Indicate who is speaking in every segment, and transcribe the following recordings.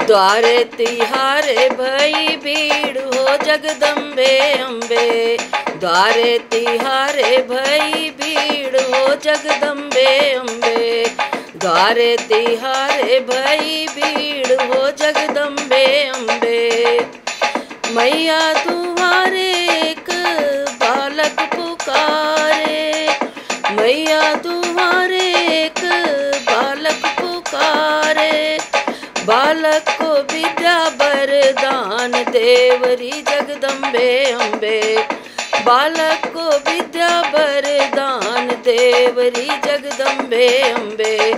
Speaker 1: द्वारे तिहारे भई भीड़ हो जगदम्बे अम्बे। द्वारे तिहारे भई भीड़ हो जगदम्बे अम्बे। द्वारे तिहारे भई भीड़ हो जगदम्बे अम्बे। मैया दुआरे एक बालक पुकारे। मैया दुआरे एक बालक पुकारे। बालक को विद्या वरदान देवरी जगदम्बे अम्बे। बालक को विद्या वरदान देवरी जगदम्बे अम्बे।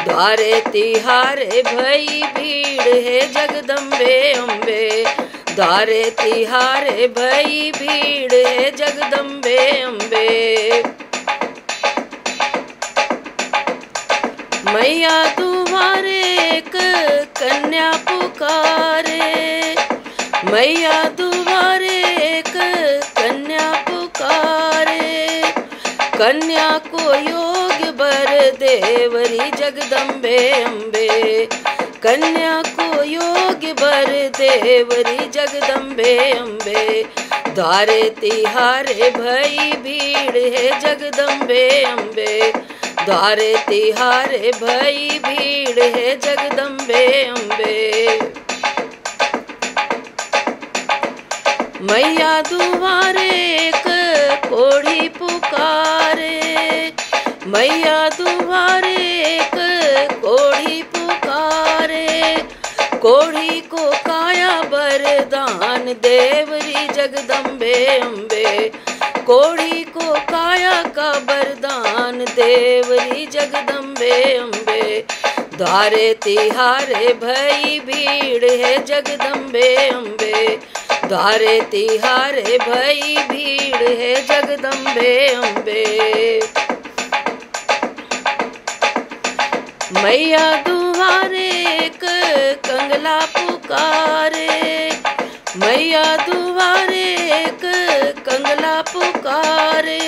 Speaker 1: द्वारे तिहारे भई भीड़ है जगदम्बे अम्बे। द्वारे तिहारे भई भीड़ है जगदम्बे अम्बे। मैया दुआरे एक कन्या पुकारे। मैया दुआरे एक कन्या पुकारे। कन्या को योग बर देवरी जगदम्बे अम्बे। कन्या को योग बर देवरी जगदम्बे अम्बे। द्वारे तिहारे भई भीड़ है जगदम्बे अम्बे। द्वारे तिहारे भई भीड़ है जगदम्बे अम्बे। मैया दुआरे एक कोढ़ी पुकारे। मैया दुआरे एक कोढ़ी पुकारे। कोढ़ी को काया वरदान देवरी जगदम्बे अम्बे। कोढ़ी को काया का वरदान देवरी जगदम्बे अम्बे। द्वारे तिहारे भई भीड़ है जगदम्बे अम्बे। द्वारे तिहारे भई भीड़ है जगदम्बे अम्बे। मैया दुआरे एक कंगला पुकारे। मैया दुआरे एक कंगला पुकारे।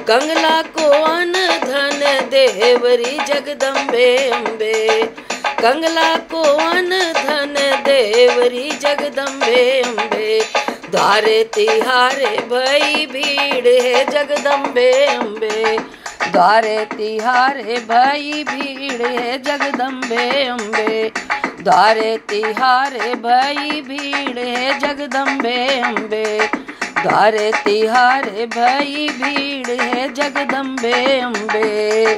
Speaker 1: कंगला को अन धन देवरी जगदम्बे अम्बे। कंगला को अन धन देवरी जगदम्बे अम्बे। द्वारे तिहारे भई भीड़ है जगदम्बे अम्बे। द्वारे तिहारे भई भीड़ है जगदम्बे अम्बे। द्वारे तिहारे भई भीड़ है जगदम्बे अम्बे। द्वारे तिहारे भई भीड़ है जगदम्बे अम्बे।